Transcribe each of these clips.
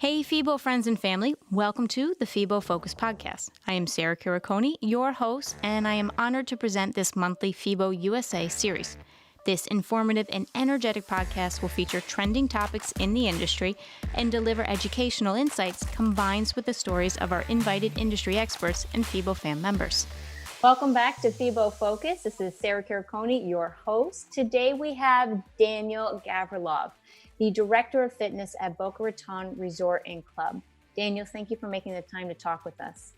Hey, FIBO friends and family, welcome to the FIBO Focus Podcast. I am Sarah Kiriconi, your host, and I am honored to present this monthly FIBO USA series. This informative and energetic podcast will feature trending topics in the industry and deliver educational insights combined with the stories of our invited industry experts and FIBO fam members. Welcome back to FIBO Focus. This is Sarah Kiriconi, your host. Today we have Daniel Gavrilov, the Director of Fitness at Boca Raton Resort and Club. Daniel, thank you for making the time to talk with us.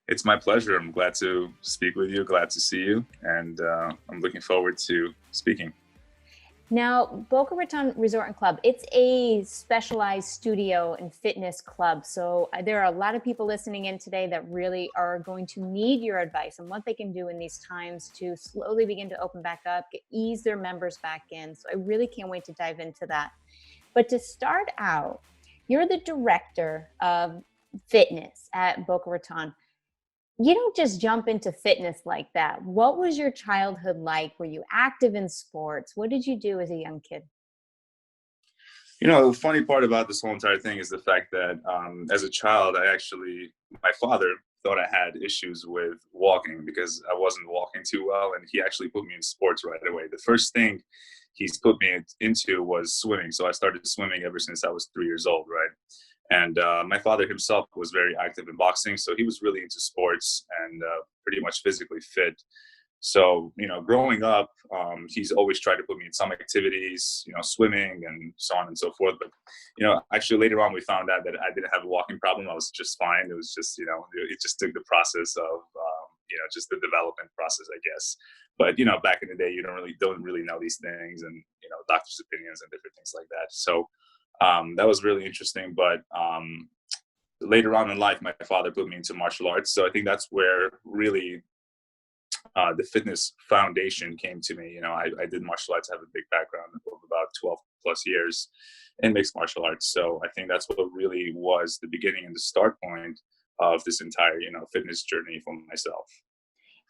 It's my pleasure. I'm glad to speak with you, glad to see you, and I'm looking forward to speaking. Now, Boca Raton Resort and Club, it's a specialized studio and fitness club. So there are a lot of people listening in today that really are going to need your advice on what they can do in these times to slowly begin to open back up, ease their members back in. So I really can't wait to dive into that. But to start out, you're the director of fitness at Boca Raton. You don't just jump into fitness like that. What was your childhood like? Were you active in sports? What did you do as a young kid? You know, the funny part about this whole entire thing is the fact that as a child, my father thought I had issues with walking because I wasn't walking too well, and he actually put me in sports right away. The first thing he's put me into was swimming. So I started swimming ever since I was 3 years old, right? And my father himself was very active in boxing, so he was really into sports and pretty much physically fit. So, growing up, he's always tried to put me in some activities, swimming and so on and so forth. But, actually later on, we found out that I didn't have a walking problem. I was just fine. It was just, it just took the process of, just the development process, I guess. But, back in the day, you don't really know these things and, doctor's opinions and different things like that. So that was really interesting. But later on in life, my father put me into martial arts. So I think that's where really the fitness foundation came to me. I did martial arts. I have a big background of about 12 plus years in mixed martial arts. So I think that's what really was the beginning and the start point of this entire, fitness journey for myself.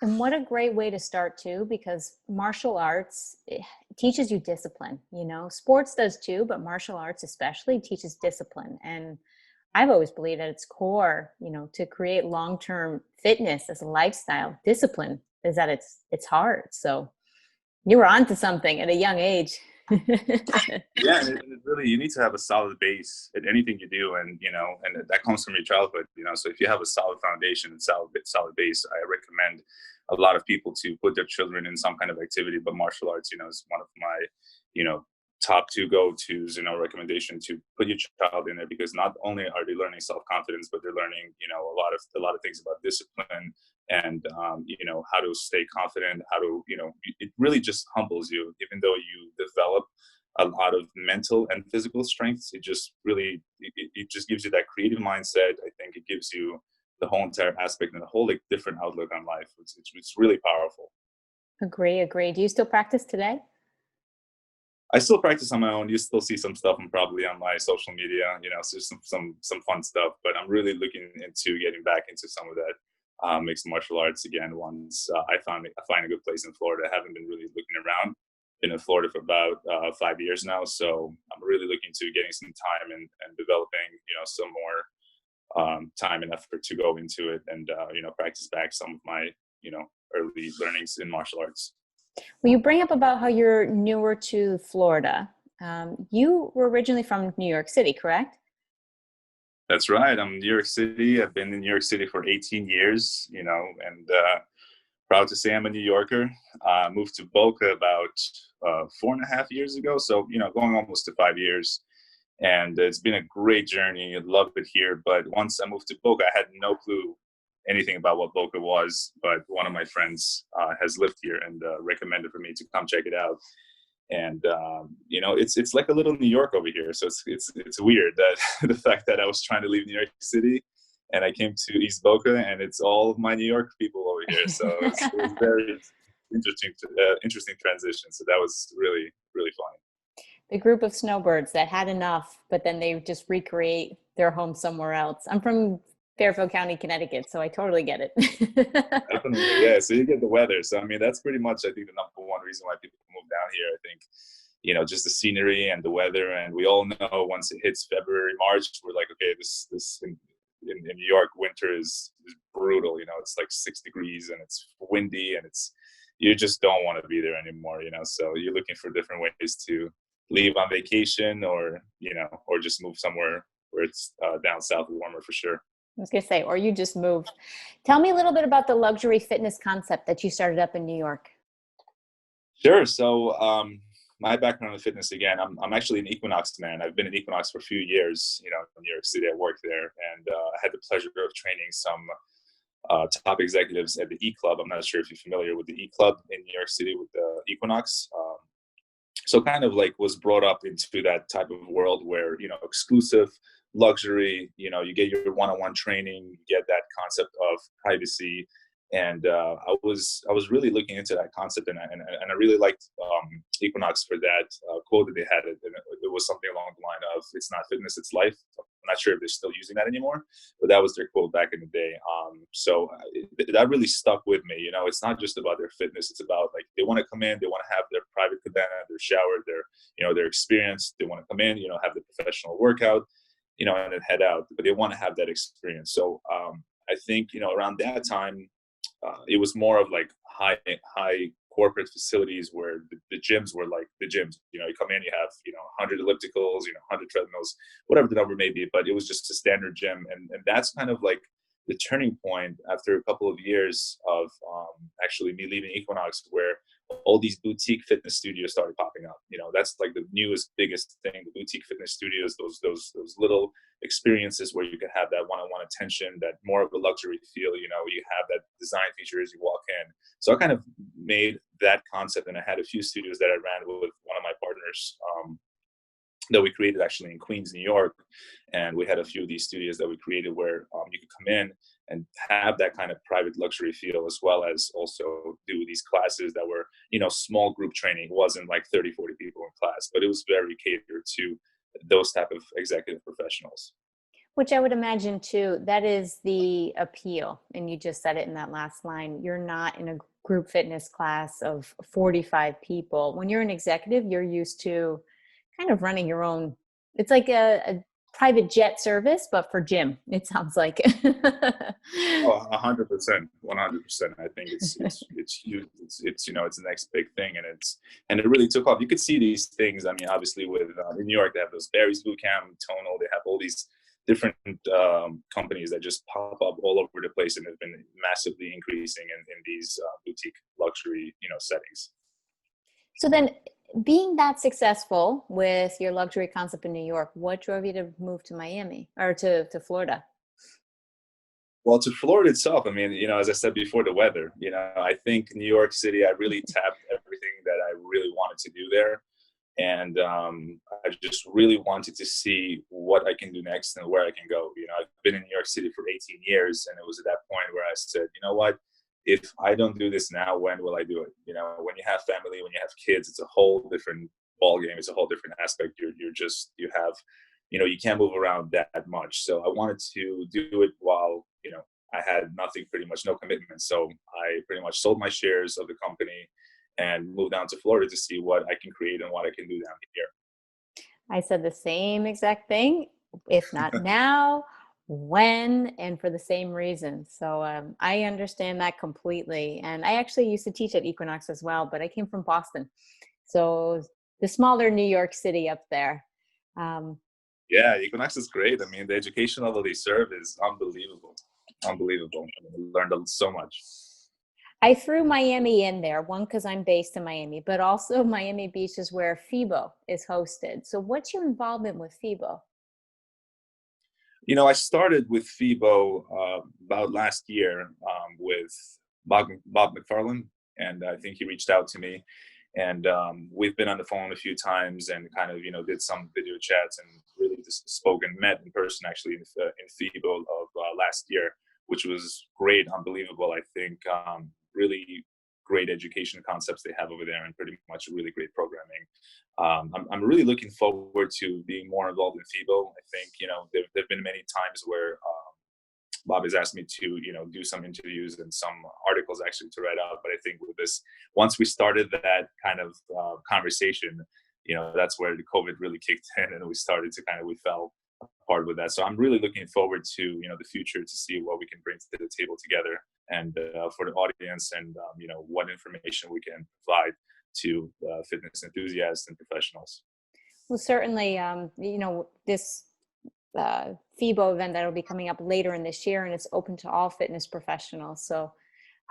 And what a great way to start too, because martial arts teaches you discipline. Sports does too, but martial arts especially teaches discipline. And I've always believed at its core, to create long-term fitness as a lifestyle, discipline is at its heart. So you were onto something at a young age. Yeah, and it really, you need to have a solid base at anything you do, and that comes from your childhood. So if you have a solid foundation and solid base, I recommend a lot of people to put their children in some kind of activity. But martial arts, is one of my, top two go-tos, recommendation to put your child in there, because not only are they learning self-confidence, but they're learning, a lot of things about discipline and, how to stay confident, how to, it really just humbles you. Even though you develop a lot of mental and physical strengths, it just really, it just gives you that creative mindset. I think it gives you the whole entire aspect and a whole different outlook on life. It's really powerful. Agree. Do you still practice today? I still practice on my own. You still see some stuff probably on my social media, so some fun stuff. But I'm really looking into getting back into some of that mixed martial arts again once I find a good place in Florida. I haven't been really looking around. Been in Florida for about 5 years now, so I'm really looking to getting some time and developing, some more time and effort to go into it and practice back some of my early learnings in martial arts. Well, you bring up about how you're newer to Florida. You were originally from New York City, correct? That's right. I'm in New York City. I've been in New York City for 18 years, and proud to say I'm a New Yorker. Moved to Boca about 4.5 years ago. So, going almost to 5 years. And it's been a great journey. I love it here. But once I moved to Boca, I had no clue anything about what Boca was. But one of my friends has lived here and recommended for me to come check it out. And it's like a little New York over here. So it's weird that the fact that I was trying to leave New York City and I came to East Boca, and it's all my New York people over here. So it was very interesting transition. So that was really, really fun. The group of snowbirds that had enough, but then they just recreate their home somewhere else. I'm from Fairfield County, Connecticut, so I totally get it. Definitely, yeah. So you get the weather. So I mean, that's pretty much, I think, the number one reason why people move down here. I think just the scenery and the weather. And we all know once it hits February, March, we're like, okay, this in New York, winter is brutal. It's like 6 degrees and it's windy and you just don't want to be there anymore. So you're looking for different ways to leave on vacation, or just move somewhere where it's down south warmer for sure. I was going to say, or you just move. Tell me a little bit about the luxury fitness concept that you started up in New York. Sure. So my background in fitness, again, I'm actually an Equinox man. I've been in Equinox for a few years, in New York City. I worked there, and I had the pleasure of training some top executives at the E Club. I'm not sure if you're familiar with the E Club in New York City with the Equinox. So kind of like was brought up into that type of world where, exclusive luxury, you get your one-on-one training, you get that concept of privacy. And I was really looking into that concept, and I really liked Equinox for that quote that they had. And it was something along the line of, "It's not fitness, it's life." I'm not sure if they're still using that anymore, but that was their quote back in the day. So that really stuck with me. It's not just about their fitness; it's about, like, they want to come in, they want to have their private cabana, their shower, their experience. They want to come in, have the professional workout, and then head out. But they want to have that experience. So I think around that time, it was more of like high corporate facilities where the gyms were like the gyms. You come in, you have 100 ellipticals, 100 treadmills, whatever the number may be. But it was just a standard gym, and that's kind of like the turning point after a couple of years of actually me leaving Equinox, where all these boutique fitness studios started popping up. That's like the newest, biggest thing. The boutique fitness studios, those little experiences where you can have that one-on-one attention, that more of a luxury feel. You have that design feature as you walk in. So I kind of made that concept, and I had a few studios that I ran with one of my partners. That we created actually in Queens, New York. And we had a few of these studios that we created where you could come in and have that kind of private luxury feel, as well as also do these classes that were, small group training. It wasn't like 30, 40 people in class, but it was very catered to those type of executive professionals. Which I would imagine too, that is the appeal. And you just said it in that last line. You're not in a group fitness class of 45 people. When you're an executive, you're used to kind of running your own. It's like a private jet service, but for gym, it sounds like. Oh, 100%, 100%. I think it's huge. It's it's the next big thing, and it really took off. You could see these things. I mean, obviously, with in New York, they have those Barry's Boot Camp, Tonal. They have all these different companies that just pop up all over the place, and have been massively increasing in these boutique luxury settings. So then, being that successful with your luxury concept in New York, what drove you to move to Miami or to Florida? Well, to Florida itself, I mean, as I said before, the weather. I think New York City, I really tapped everything that I really wanted to do there. And I just really wanted to see what I can do next and where I can go. I've been in New York City for 18 years, and it was at that point where I said, you know what? If I don't do this now, when will I do it? When you have family, when you have kids, it's a whole different ball game. It's a whole different aspect. You have, you can't move around that much. So I wanted to do it while, I had nothing, pretty much no commitment. So I pretty much sold my shares of the company and moved down to Florida to see what I can create and what I can do down here. I said the same exact thing. If not now, when, and for the same reason. So I understand that completely. And I actually used to teach at Equinox as well, but I came from Boston. So the smaller New York City up there. Yeah, Equinox is great. I mean, the education level they serve is unbelievable. Unbelievable. I learned so much. I threw Miami in there, one, because I'm based in Miami, but also Miami Beach is where FIBO is hosted. So what's your involvement with FIBO? I started with FIBO about last year with Bob McFarland, and I think he reached out to me. And we've been on the phone a few times and kind of, did some video chats and really just spoke and met in person actually in FIBO of last year, which was great, unbelievable. I think really great education concepts they have over there, and pretty much really great programming. I'm really looking forward to being more involved in FIBO. I think, there've been many times where Bob has asked me to, do some interviews and some articles actually to write out. But I think with this, once we started that kind of conversation, that's where the COVID really kicked in, and we started to we fell apart with that. So I'm really looking forward to, the future, to see what we can bring to the table together, and for the audience, and what information we can provide to fitness enthusiasts and professionals. Well, certainly, this FIBO event that will be coming up later in this year, and it's open to all fitness professionals. So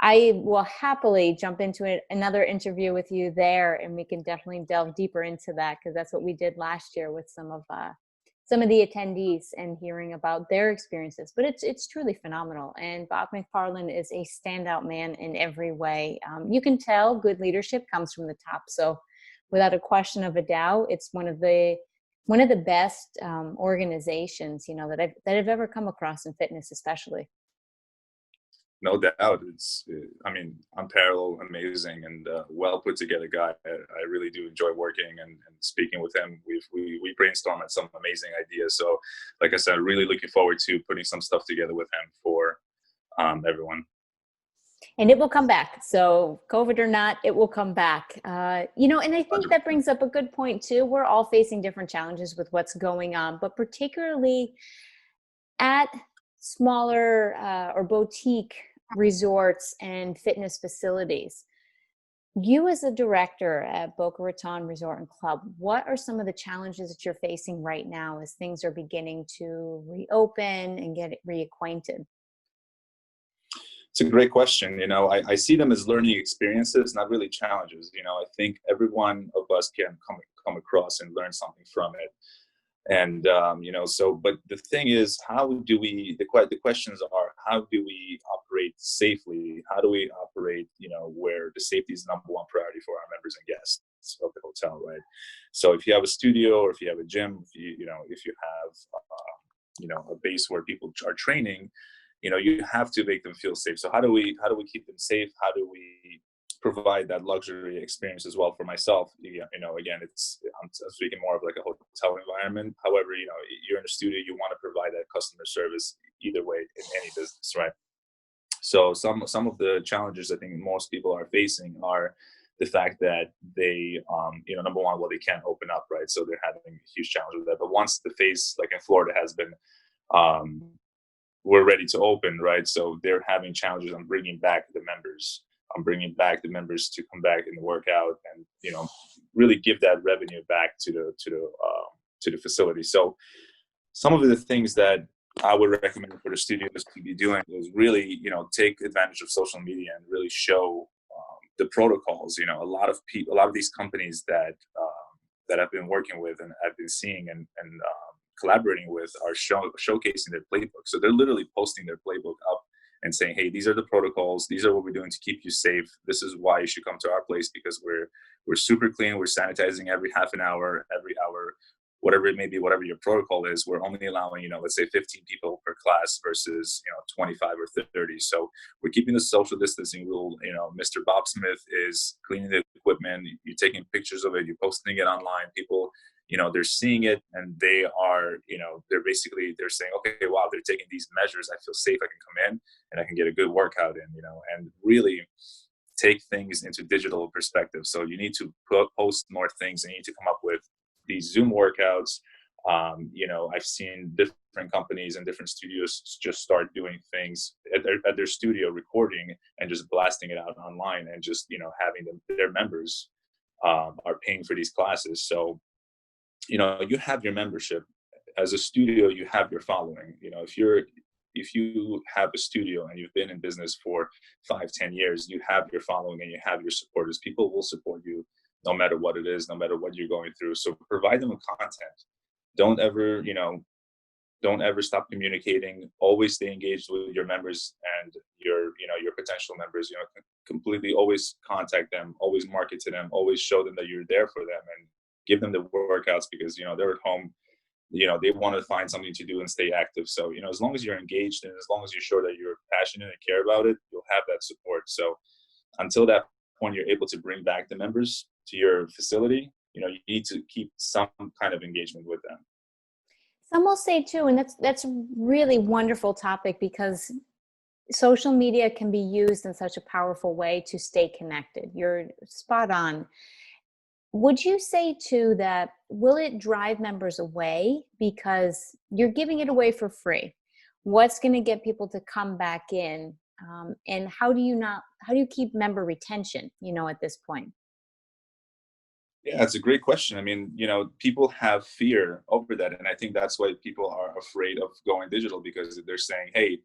I will happily jump into another interview with you there, and we can definitely delve deeper into that, because that's what we did last year with some of the attendees and hearing about their experiences. But it's truly phenomenal, and Bob McFarland is a standout man in every way. You can tell good leadership comes from the top. So without a question of a doubt, it's one of the best organizations that I've ever come across in fitness, especially. No doubt. Unparalleled, amazing, and well put together guy. I really do enjoy working and speaking with him. We brainstorm at some amazing ideas. So, like I said, really looking forward to putting some stuff together with him for everyone. And it will come back. So COVID or not, it will come back. And I think that brings up a good point too. We're all facing different challenges with what's going on, but particularly at smaller or boutique resorts and fitness facilities. You as a director at Boca Raton Resort and Club, what are some of the challenges that you're facing right now as things are beginning to reopen and get reacquainted? It's a great question. I see them as learning experiences, not really challenges. I think every one of us can come across and learn something from it. And, but the thing is, the questions are, how do we operate safely? How do we operate, where the safety is number one priority for our members and guests of the hotel, right? So if you have a studio, or if you have a gym, if you have, a base where people are training, you have to make them feel safe. So how do we keep them safe? How do we provide that luxury experience as well for myself? Again, I'm speaking more of like a hotel environment. However, you're in a studio, you want to provide that customer service either way in any business, right? So some of the challenges I think most people are facing are the fact that they, number one, well, they can't open up, right? So they're having a huge challenge with that. But once the phase, like in Florida, has been, we're ready to open, right? So they're having challenges on bringing back the members. I'm bringing back the members to come back and work out, and really give that revenue back to the facility. So some of the things that I would recommend for the studios to be doing is really take advantage of social media and really show the protocols. A lot of these companies that I've been working with and I've been seeing and collaborating with are showcasing their playbook. So they're literally posting their playbook up and saying, hey, these are the protocols. These are what we're doing to keep you safe. This is why you should come to our place, because we're super clean. We're sanitizing every half an hour, every hour, whatever it may be, whatever your protocol is. We're only allowing, let's say 15 people per class versus, 25 or 30. So we're keeping the social distancing rule. Mr. Bob Smith is cleaning the equipment. You're taking pictures of it. You're posting it online. People, they're seeing it, and they are, they're saying, okay, wow, they're taking these measures. I feel safe. I can come in and I can get a good workout in, and really take things into digital perspective. So you need to post more things, and you need to come up with these Zoom workouts. I've seen different companies and different studios just start doing things at their studio, recording and just blasting it out online, and just, having their members are paying for these classes. So, you have your membership. As a studio, you have your following. If you have a studio and you've been in business for 5-10 years, you have your following and you have your supporters. People will support you no matter what it is, no matter what you're going through. So provide them with content. Don't ever stop communicating. Always stay engaged with your members and your potential members. Completely always contact them, always market to them, always show them that you're there for them, and give them the workouts, because they're at home. They want to find something to do and stay active. So as long as you're engaged, and as long as you're sure that you're passionate and care about it, you'll have that support. So until that point, you're able to bring back the members to your facility, you need to keep some kind of engagement with them. Some will say too, and that's a really wonderful topic, because social media can be used in such a powerful way to stay connected. You're spot on. Would you say too that will it drive members away because you're giving it away for free? What's going to get people to come back in? And how do you keep member retention, at this point? Yeah, it's a great question. I mean, people have fear over that. And I think that's why people are afraid of going digital, because they're saying, hey,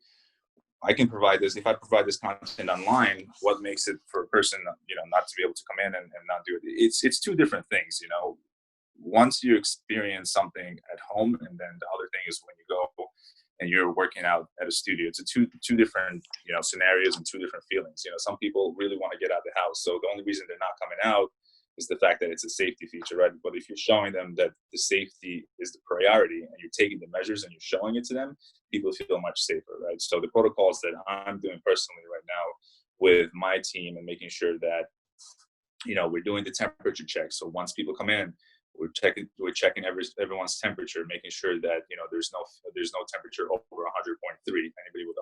I can provide this. If I provide this content online, what makes it for a person, not to be able to come in and not do it? It's two different things. Once you experience something at home, and then the other thing is when you go and you're working out at a studio. It's a two different scenarios and two different feelings. Some people really want to get out of the house, so the only reason they're not coming out is the fact that it's a safety feature, right? But if you're showing them that the safety is the priority and you're taking the measures and you're showing it to them, people feel much safer, right? So the protocols that I'm doing personally right now with my team and making sure that we're doing the temperature check. So once people come in, we're checking everyone's temperature, making sure that there's no temperature over 100.3. Anybody with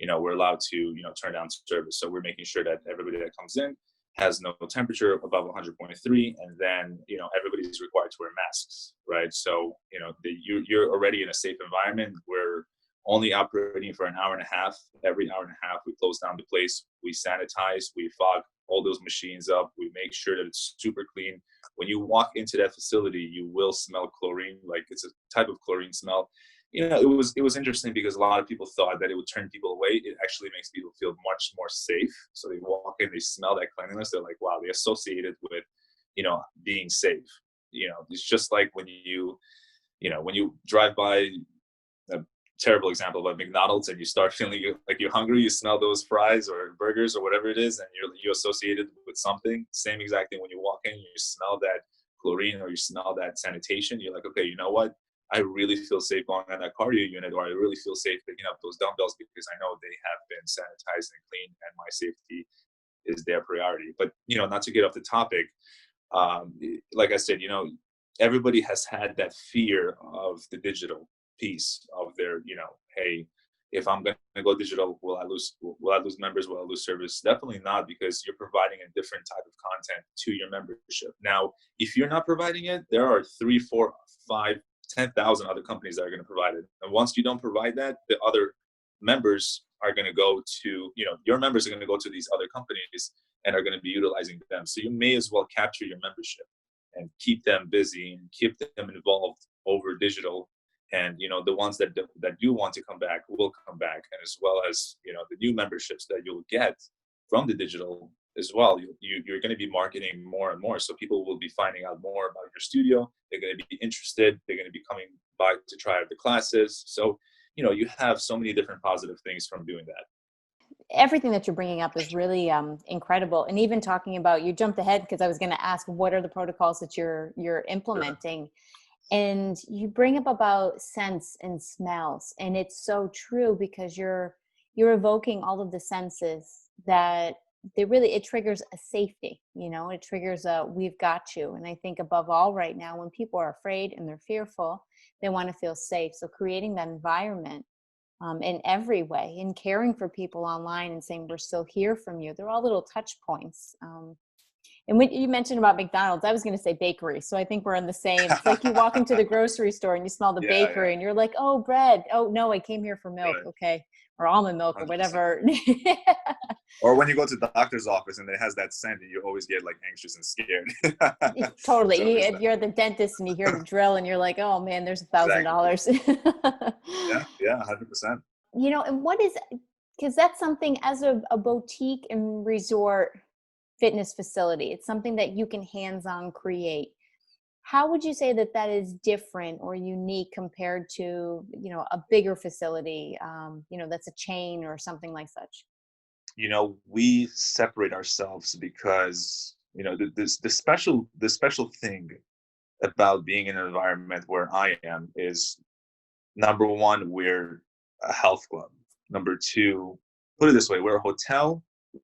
100.3, we're allowed to turn down service. So we're making sure that everybody that comes in has no temperature above 100.3, and then everybody's required to wear masks, right? So you're already in a safe environment. We're only operating for an hour and a half. Every hour and a half, we close down the place, we sanitize, we fog all those machines up, we make sure that it's super clean. When you walk into that facility, you will smell chlorine, like it's a type of chlorine smell. It was interesting because a lot of people thought that it would turn people away. It actually makes people feel much more safe. So they walk in, they smell that cleanliness. They're like, wow, they associate it with, being safe. It's just like when you drive by a terrible example, but McDonald's, and you start feeling like you're hungry, you smell those fries or burgers or whatever it is, and you associate it with something. Same exact thing when you walk in, you smell that chlorine or you smell that sanitation. You're like, okay, you know what? I really feel safe going on that cardio unit, or I really feel safe picking up those dumbbells because I know they have been sanitized and clean, and my safety is their priority. But not to get off the topic, like I said, everybody has had that fear of the digital piece of their, hey, if I'm going to go digital, will I lose members? Will I lose service? Definitely not, because you're providing a different type of content to your membership. Now, if you're not providing it, there are 3, 4, 5, 10,000 other companies that are going to provide it. And once you don't provide that, the other members are going to go to, your members are going to go to these other companies and are going to be utilizing them. So you may as well capture your membership and keep them busy and keep them involved over digital. And the ones that do want to come back will come back, and as well as the new memberships that you'll get from the digital as well. You're going to be marketing more and more, so people will be finding out more about your studio. They're going to be interested. They're going to be coming by to try out the classes. So you have so many different positive things from doing that. Everything that you're bringing up is really incredible. And even talking about, you jumped ahead because I was going to ask, what are the protocols that you're implementing? And you bring up about scents and smells, and it's so true because you're evoking all of the senses that it triggers a safety. It triggers a we've got you. And I think above all right now, when people are afraid and they're fearful, they want to feel safe. So creating that environment in every way, and caring for people online and saying we're still here from you, they're all little touch points. And when you mentioned about McDonald's, I was going to say bakery. So I think we're in the same. It's like you walk into the grocery store and you smell the bakery, and you're like, oh, bread. Oh, no, I came here for milk. Right. Okay. Or almond milk or 100%. whatever. Or when you go to the doctor's office and it has that scent, you always get like anxious and scared. Totally. So If you're the dentist and you hear the drill and you're like, oh man, there's $1,000. Yeah, 100%. And what is, because that's something as a boutique and resort fitness facility, it's something that you can hands-on create. How would you say that is different or unique compared to, a bigger facility, that's a chain or something like such? We separate ourselves because, the special thing about being in an environment where I am is, number one, we're a health club. Number two, put it this way, we're a hotel,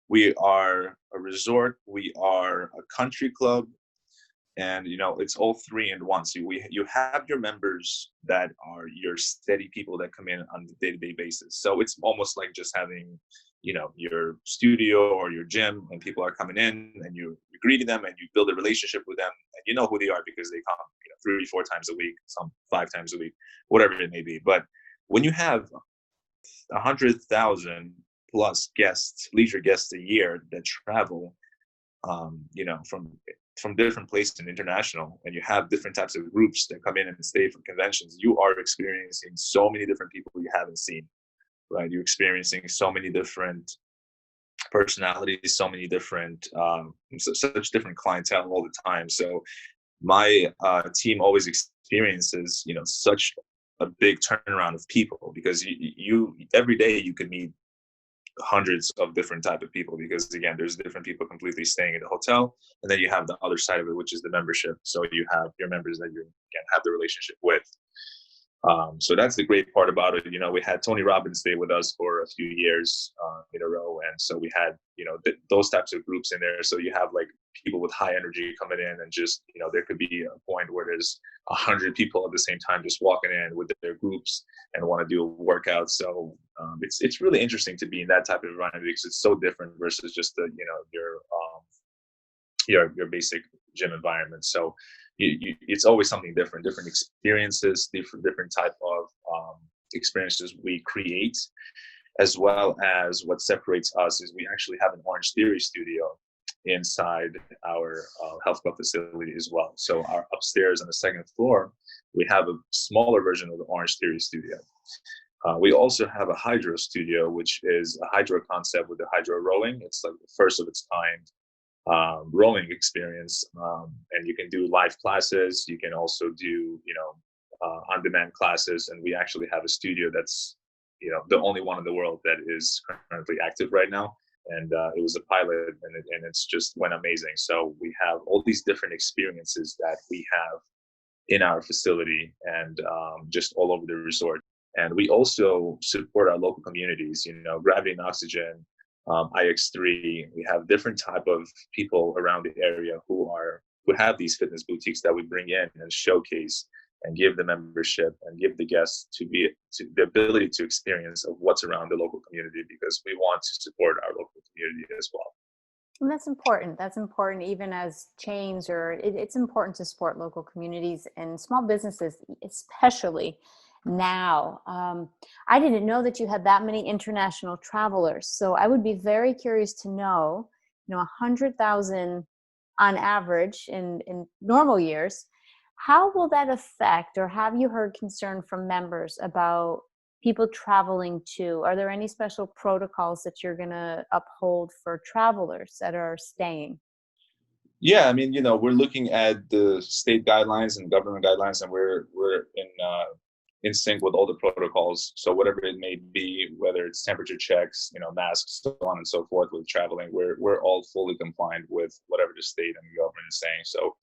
we are a resort, we are a country club, and it's all three in one. So you have your members that are your steady people that come in on a day-to-day basis. So it's almost like just having your studio or your gym, and people are coming in, and you greeting them, and you build a relationship with them, and you know who they are because they come 3 4 times a week, some 5 times a week, whatever it may be. But when you have 100,000 plus guests, leisure guests a year that travel, from different places and international, and you have different types of groups that come in and stay for conventions, you are experiencing so many different people you haven't seen, right? You're experiencing so many different personalities, so many different, such different clientele all the time. So my team always experiences, such a big turnaround of people, because you every day you could meet hundreds of different type of people, because again, there's different people completely staying at the hotel, and then you have the other side of it, which is the membership. So you have your members that you again have the relationship with. So that's the great part about it. We had Tony Robbins stay with us for a few years in a row, and so we had those types of groups in there. So you have like people with high energy coming in, and just there could be a point where there's 100 people at the same time just walking in with their groups and want to do a workout. So it's really interesting to be in that type of environment, because it's so different versus just the your basic gym environment. So it's always something different experiences, different type of experiences we create, as well as what separates us is we actually have an Orange Theory studio inside our health club facility as well. So our upstairs on the second floor, we have a smaller version of the Orange Theory studio. We also have a hydro studio, which is a hydro concept with the hydro rowing. It's like the first of its kind rowing experience, and you can do live classes. You can also do on-demand classes, and we actually have a studio that's the only one in the world that is currently active right now. And it was a pilot, and it's just went amazing. So we have all these different experiences that we have in our facility, and just all over the resort. And we also support our local communities, Gravity and Oxygen, IX3. We have different type of people around the area who have these fitness boutiques that we bring in and showcase and give the membership and give the guests to the ability to experience of what's around the local community, because we want to support our local community as well. And that's important. That's important, even as chains, or it's important to support local communities and small businesses, especially now. I didn't know that you had that many international travelers. So I would be very curious to know, 100,000 on average in normal years. How will that affect, or have you heard concern from members about people traveling too? Are there any special protocols that you're going to uphold for travelers that are staying? Yeah, I mean, we're looking at the state guidelines and government guidelines, and we're in sync with all the protocols. So whatever it may be, whether it's temperature checks, masks, so on and so forth with traveling, we're all fully compliant with whatever the state and the government is saying. So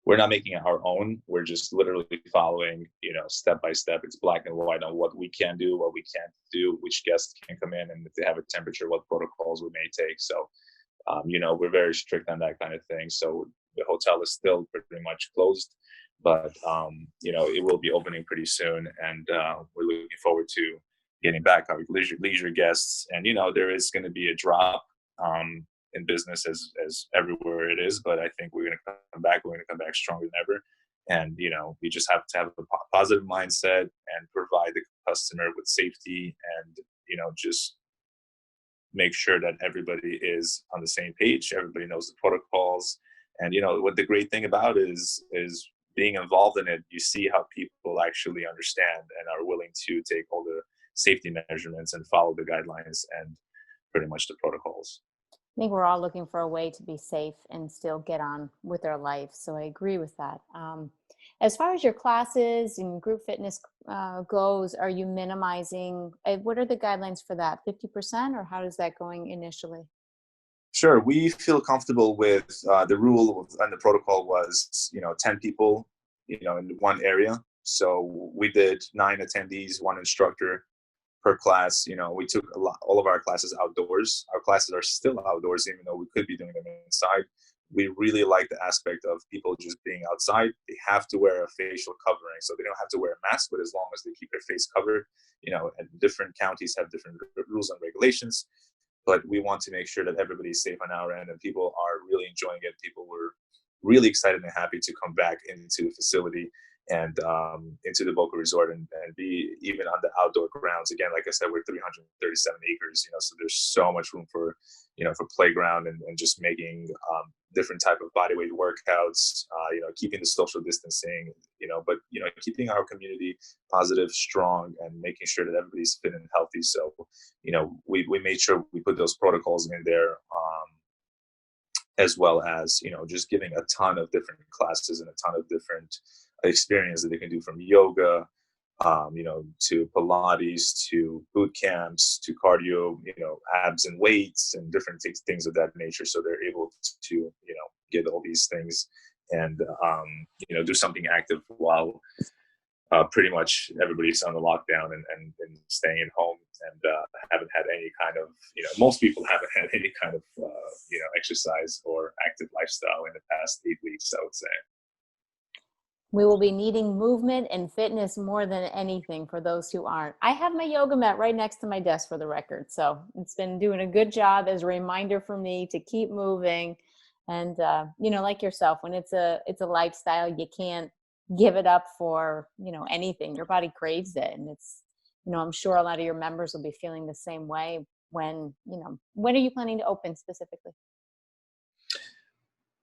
we're not making it our own. We're just literally following, step by step. It's black and white on what we can do, what we can't do, which guests can come in, and if they have a temperature, what protocols we may take. So, we're very strict on that kind of thing. So the hotel is still pretty much closed, but, it will be opening pretty soon. And we're looking forward to getting back our leisure guests. And, there is going to be a drop in business as everywhere it is, but I think we're going to come back. We're going to come back stronger than ever. And, we just have to have a positive mindset and provide the customer with safety, and, just make sure that everybody is on the same page. Everybody knows the protocols. And, what the great thing about it is being involved in it, you see how people actually understand and are willing to take all the safety measurements and follow the guidelines and pretty much the protocols. I think we're all looking for a way to be safe and still get on with our life. So I agree with that. As far as your classes and group fitness goes, are you minimizing? What are the guidelines for that? 50%, or how is that going initially? Sure. We feel comfortable with the rule and the protocol was, 10 people, in one area. So we did 9 attendees, 1 instructor per class. We took all of our classes outdoors. Our classes are still outdoors, even though we could be doing them inside. We really like the aspect of people just being outside. They have to wear a facial covering, so they don't have to wear a mask, but as long as they keep their face covered, and different counties have different rules and regulations. but we want to make sure that everybody's safe on our end and people are really enjoying it. People were really excited and happy to come back into the facility and into the Boca Resort and be even on the outdoor grounds. Again, like I said, we're 337 acres, so there's so much room for, for playground and just making different type of bodyweight workouts, keeping the social distancing, but, keeping our community positive, strong, and making sure that everybody's fit and healthy. So, we made sure we put those protocols in there. As well as just giving a ton of different classes and a ton of different experiences that they can do, from yoga to Pilates, to boot camps, to cardio, abs and weights and different things of that nature. So they're able to get all these things and do something active while pretty much everybody's on the lockdown and staying at home and haven't had any kind of, most people haven't had any kind of, exercise or active lifestyle in the past 8 weeks, I would say. We will be needing movement and fitness more than anything for those who aren't. I have my yoga mat right next to my desk, for the record. So it's been doing a good job as a reminder for me to keep moving. And, like yourself, when it's a lifestyle, you can't give it up for, anything. Your body craves it. And it's, I'm sure a lot of your members will be feeling the same way when are you planning to open specifically?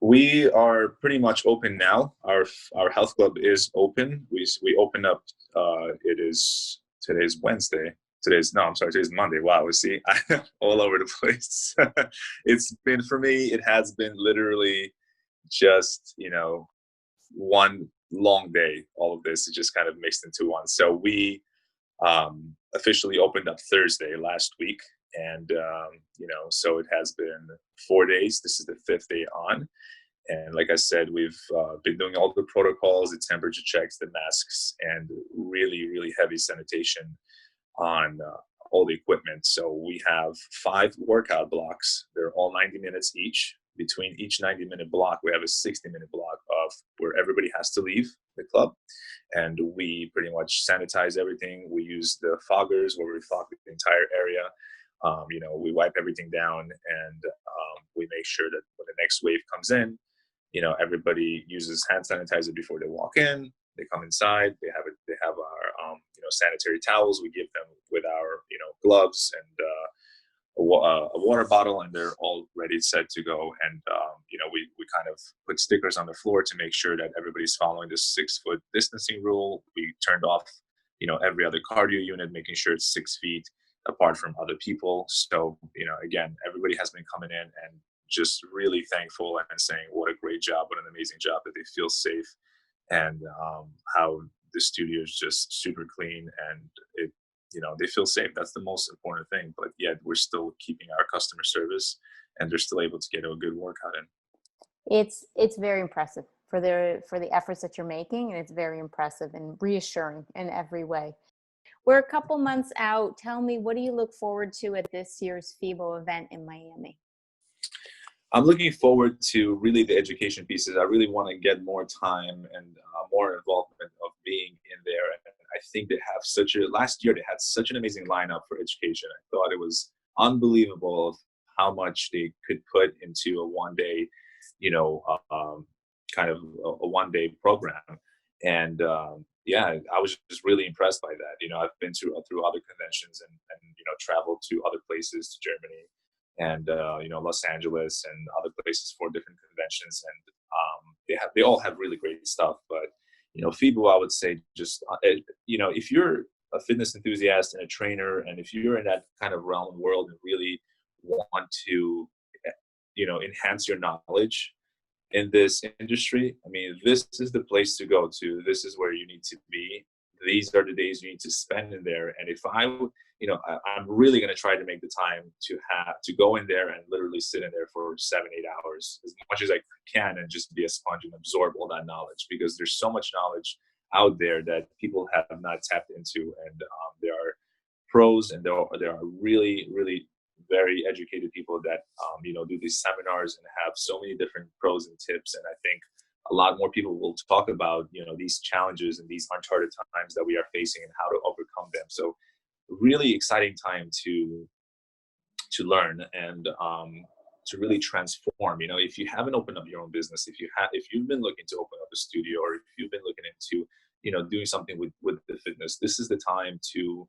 We are pretty much open now. Our health club is open. We opened up. Today's Wednesday. Today's Monday. Wow, see, all over the place. It's been, for me, it has been literally just one long day. All of this is just kind of mixed into one. So we officially opened up Thursday last week, and so it has been 4 days. This is the 5th day on. And like I said, we've been doing all the protocols, the temperature checks, the masks, and really, really heavy sanitation on all the equipment. So we have 5 workout blocks. They're all 90 minutes each. Between each 90-minute block, we have a 60-minute block of where everybody has to leave the club. And we pretty much sanitize everything. We use the foggers where we fog the entire area. We wipe everything down, and we make sure that when the next wave comes in, everybody uses hand sanitizer before they walk in. They come inside. They have our sanitary towels. We give them with our gloves and a water bottle, and they're all ready, set to go. And we kind of put stickers on the floor to make sure that everybody's following the 6-foot distancing rule. We turned off every other cardio unit, making sure it's 6 feet apart from other people. So again, everybody has been coming in and just really thankful and saying what a great job, what an amazing job, that they feel safe, and how the studio is just super clean, and it they feel safe. That's the most important thing. But yet we're still keeping our customer service, and they're still able to get a good workout in. It's very impressive for the efforts that you're making, and it's very impressive and reassuring in every way. We're a couple months out. Tell me, what do you look forward to at this year's FIBO event in Miami? I'm looking forward to really the education pieces. I really want to get more time and more involvement of being in there. And I think they have last year they had such an amazing lineup for education. I thought it was unbelievable how much they could put into a one-day, kind of a one-day program. And I was just really impressed by that. I've been through other conventions and traveled to other places, to Germany and Los Angeles and other places for different conventions, and they all have really great stuff. But FIBO, I would say, just if you're a fitness enthusiast and a trainer, and if you're in that kind of realm and world and really want to enhance your knowledge in this industry, I mean, this is the place to go to. This is where you need to be. These are the days you need to spend in there. And if I'm really going to try to make the time to go in there and literally sit in there for 7-8 hours, as much as I can, and just be a sponge and absorb all that knowledge, because there's so much knowledge out there that people have not tapped into. And there are pros, and there are really, really very educated people that do these seminars and have so many different pros and tips. And I think a lot more people will talk about these challenges and these uncharted times that we are facing and how to overcome them. So really exciting time to to learn and to really transform. If you haven't opened up your own business, if you've been looking to open up a studio, or if you've been looking into doing something with the fitness, this is the time to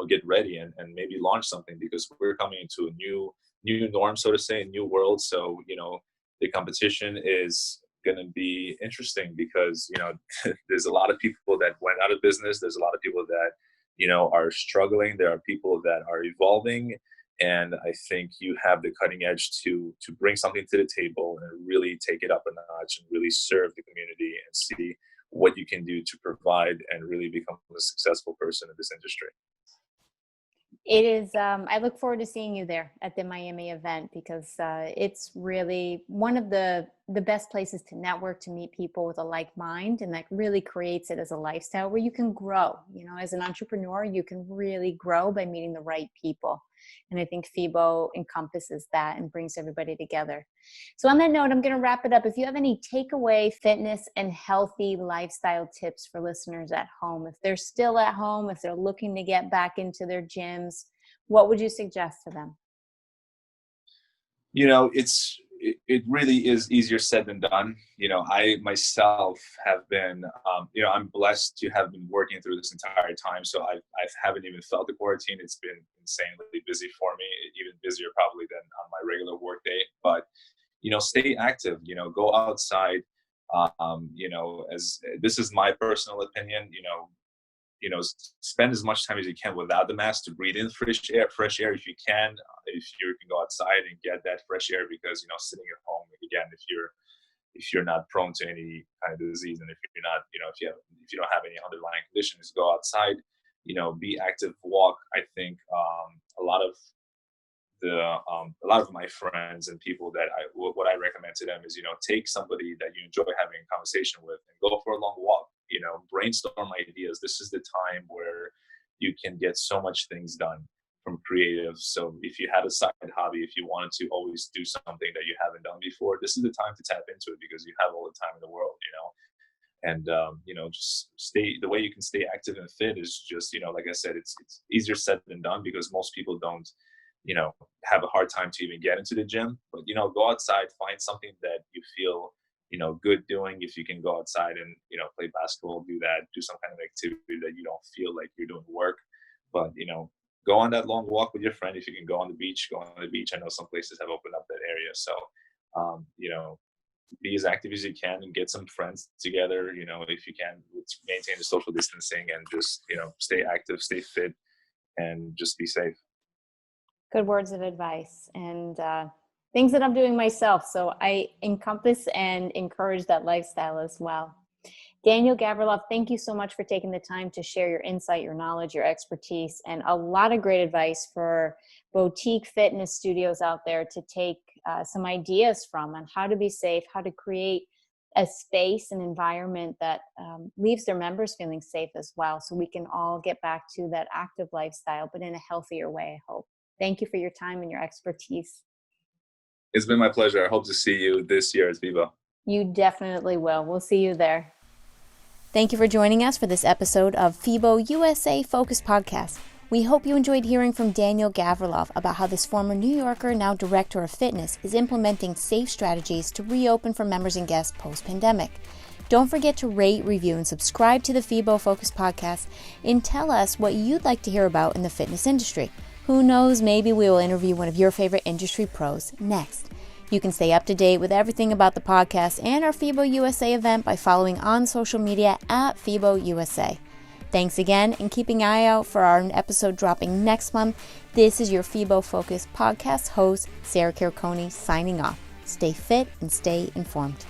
get ready and maybe launch something, because we're coming into a new norm, so to say, a new world. So the competition is going to be interesting, because there's a lot of people that went out of business. There's a lot of people that are struggling. There are people that are evolving, and I think you have the cutting edge to bring something to the table and really take it up a notch and really serve the community and see what you can do to provide and really become a successful person in this industry. It is. I look forward to seeing you there at the Miami event, because it's really one of the best places to network, to meet people with a like mind, and that really creates it as a lifestyle where you can grow. As an entrepreneur, you can really grow by meeting the right people. And I think FIBO encompasses that and brings everybody together. So on that note, I'm going to wrap it up. If you have any takeaway fitness and healthy lifestyle tips for listeners at home, if they're still at home, if they're looking to get back into their gyms, what would you suggest to them? It really is easier said than done. I myself have been, I'm blessed to have been working through this entire time. So I haven't even felt the quarantine. It's been insanely busy for me, even busier probably than on my regular work day. But, stay active, go outside. As this is my personal opinion, spend as much time as you can without the mask to breathe in fresh air if you can. If you can go outside and get that fresh air, because sitting at home, again, if you're not prone to any kind of disease, and if you're not, if you don't have any underlying conditions, go outside, be active, walk. I think a lot of my friends and people that what I recommend to them is take somebody that you enjoy having a conversation with and go for a long walk. Brainstorm ideas. This is the time where you can get so much things done from creative. So if you had a side hobby, if you wanted to always do something that you haven't done before, this is the time to tap into it, because you have all the time in the world, and just the way you can stay active and fit is just, like I said, it's easier said than done, because most people don't, have a hard time to even get into the gym. But, go outside, find something that you feel good doing. If you can go outside and, play basketball, do that, do some kind of activity that you don't feel like you're doing work. But, go on that long walk with your friend. If you can go on the beach, go on the beach. I know some places have opened up that area. So, be as active as you can and get some friends together. If you can, maintain the social distancing and just, stay active, stay fit, and just be safe. Good words of advice, and things that I'm doing myself. So I encompass and encourage that lifestyle as well. Daniel Gavrilov, thank you so much for taking the time to share your insight, your knowledge, your expertise, and a lot of great advice for boutique fitness studios out there to take some ideas from on how to be safe, how to create a space, an environment that leaves their members feeling safe as well, so we can all get back to that active lifestyle, but in a healthier way, I hope. Thank you for your time and your expertise. It's been my pleasure. I hope to see you this year at FIBO. You definitely will. We'll see you there. Thank you for joining us for this episode of FIBO USA Focus Podcast. We hope you enjoyed hearing from Daniel Gavrilov about how this former New Yorker, now director of fitness, is implementing safe strategies to reopen for members and guests post-pandemic. Don't forget to rate, review, and subscribe to the FIBO Focus Podcast, and tell us what you'd like to hear about in the fitness industry. Who knows, maybe we will interview one of your favorite industry pros next. You can stay up to date with everything about the podcast and our FIBO USA event by following on social media at FIBO USA. Thanks again, and keeping an eye out for our episode dropping next month. This is your FIBO Focus podcast host, Sarah Caraconi, signing off. Stay fit and stay informed.